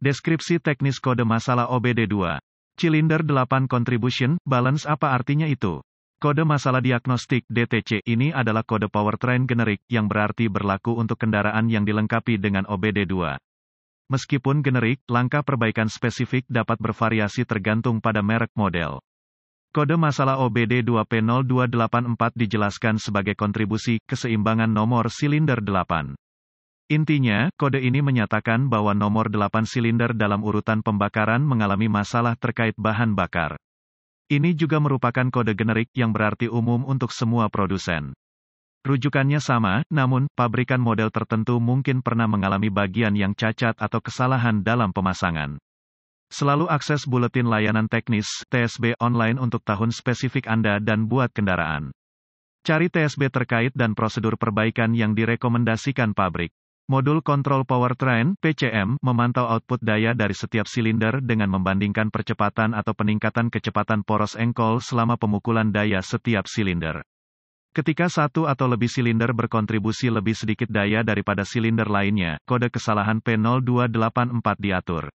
Deskripsi teknis kode masalah OBD2. Cylinder 8 Contribution Balance apa artinya itu? Kode masalah diagnostik DTC ini adalah kode powertrain generik yang berarti berlaku untuk kendaraan yang dilengkapi dengan OBD2. Meskipun generik, langkah perbaikan spesifik dapat bervariasi tergantung pada merek model. Kode masalah OBD2 P0284 dijelaskan sebagai kontribusi keseimbangan nomor silinder 8. Intinya, kode ini menyatakan bahwa nomor 8 silinder dalam urutan pembakaran mengalami masalah terkait bahan bakar. Ini juga merupakan kode generik yang berarti umum untuk semua produsen. Rujukannya sama, namun, pabrikan model tertentu mungkin pernah mengalami bagian yang cacat atau kesalahan dalam pemasangan. Selalu akses buletin layanan teknis (TSB) online untuk tahun spesifik Anda dan buat kendaraan. Cari TSB terkait dan prosedur perbaikan yang direkomendasikan pabrik. Modul kontrol powertrain (PCM) memantau output daya dari setiap silinder dengan membandingkan percepatan atau peningkatan kecepatan poros engkol selama pemukulan daya setiap silinder. Ketika satu atau lebih silinder berkontribusi lebih sedikit daya daripada silinder lainnya, kode kesalahan P0284 diatur.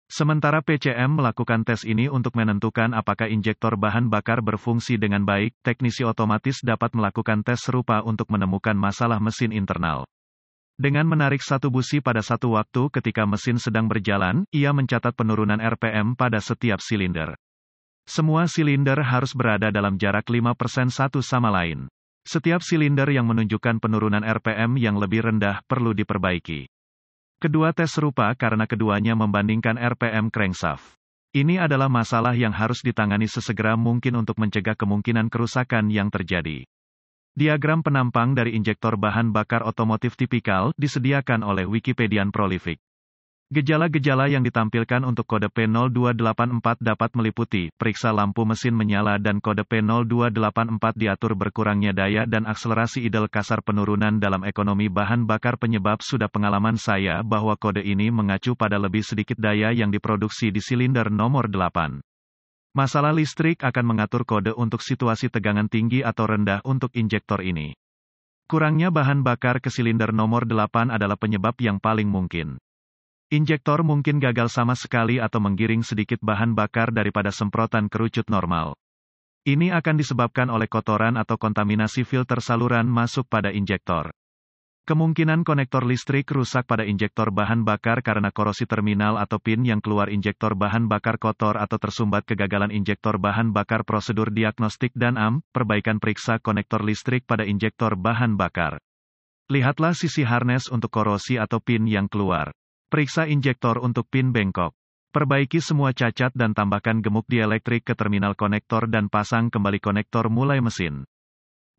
Sementara PCM melakukan tes ini untuk menentukan apakah injektor bahan bakar berfungsi dengan baik, teknisi otomatis dapat melakukan tes serupa untuk menemukan masalah mesin internal. Dengan menarik satu busi pada satu waktu ketika mesin sedang berjalan, ia mencatat penurunan RPM pada setiap silinder. Semua silinder harus berada dalam jarak 5% satu sama lain. Setiap silinder yang menunjukkan penurunan RPM yang lebih rendah perlu diperbaiki. Kedua tes serupa karena keduanya membandingkan RPM crankshaft. Ini adalah masalah yang harus ditangani sesegera mungkin untuk mencegah kemungkinan kerusakan yang terjadi. Diagram penampang dari injektor bahan bakar otomotif tipikal disediakan oleh Wikipedian Prolific. Gejala-gejala yang ditampilkan untuk kode P0284 dapat meliputi periksa lampu mesin menyala dan kode P0284 diatur berkurangnya daya dan akselerasi idle kasar penurunan dalam ekonomi bahan bakar penyebab sudah pengalaman saya bahwa kode ini mengacu pada lebih sedikit daya yang diproduksi di silinder nomor 8. Masalah listrik akan mengatur kode untuk situasi tegangan tinggi atau rendah untuk injektor ini. Kurangnya bahan bakar ke silinder nomor 8 adalah penyebab yang paling mungkin. Injektor mungkin gagal sama sekali atau menggiring sedikit bahan bakar daripada semprotan kerucut normal. Ini akan disebabkan oleh kotoran atau kontaminasi filter saluran masuk pada injektor. Kemungkinan konektor listrik rusak pada injektor bahan bakar karena korosi terminal atau pin yang keluar injektor bahan bakar kotor atau tersumbat kegagalan injektor bahan bakar prosedur diagnostik dan perbaikan periksa konektor listrik pada injektor bahan bakar. Lihatlah sisi harness untuk korosi atau pin yang keluar. Periksa injektor untuk pin bengkok. Perbaiki semua cacat dan tambahkan gemuk dielektrik ke terminal konektor dan pasang kembali konektor mulai mesin.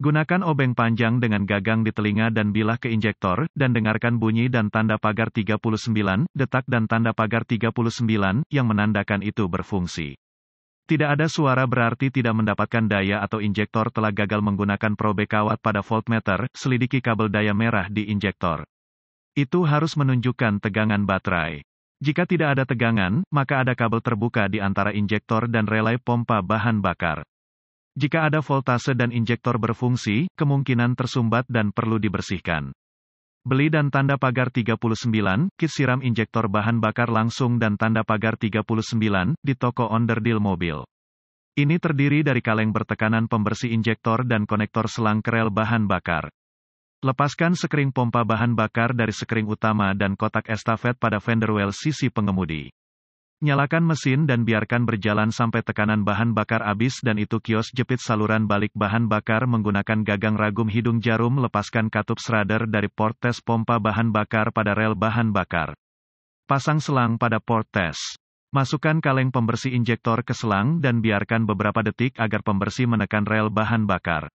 Gunakan obeng panjang dengan gagang di telinga dan bilah ke injektor, dan dengarkan bunyi dan tanda pagar 39, detak dan tanda pagar 39, yang menandakan itu berfungsi. Tidak ada suara berarti tidak mendapatkan daya atau injektor telah gagal menggunakan probe kawat pada voltmeter, selidiki kabel daya merah di injektor. Itu harus menunjukkan tegangan baterai. Jika tidak ada tegangan, maka ada kabel terbuka di antara injektor dan relay pompa bahan bakar. Jika ada voltase dan injektor berfungsi, kemungkinan tersumbat dan perlu dibersihkan. Beli dan tanda pagar 39, kit siram injektor bahan bakar langsung dan tanda pagar 39, di toko onderdil mobil. Ini terdiri dari kaleng bertekanan pembersih injektor dan konektor selang kerel bahan bakar. Lepaskan sekring pompa bahan bakar dari sekring utama dan kotak estafet pada fender well sisi pengemudi. Nyalakan mesin dan biarkan berjalan sampai tekanan bahan bakar habis dan itu kios jepit saluran balik bahan bakar menggunakan gagang ragum hidung jarum lepaskan katup schrader dari port tes pompa bahan bakar pada rel bahan bakar. Pasang selang pada port tes. Masukkan kaleng pembersih injektor ke selang dan biarkan beberapa detik agar pembersih menekan rel bahan bakar.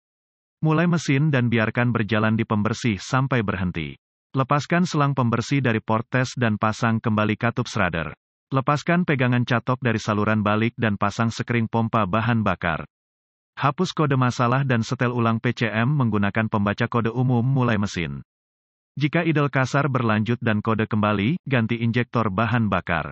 Mulai mesin dan biarkan berjalan di pembersih sampai berhenti. Lepaskan selang pembersih dari port tes dan pasang kembali katup schrader. Lepaskan pegangan catok dari saluran balik dan pasang sekring pompa bahan bakar. Hapus kode masalah dan setel ulang PCM menggunakan pembaca kode umum mulai mesin. Jika idle kasar berlanjut dan kode kembali, ganti injektor bahan bakar.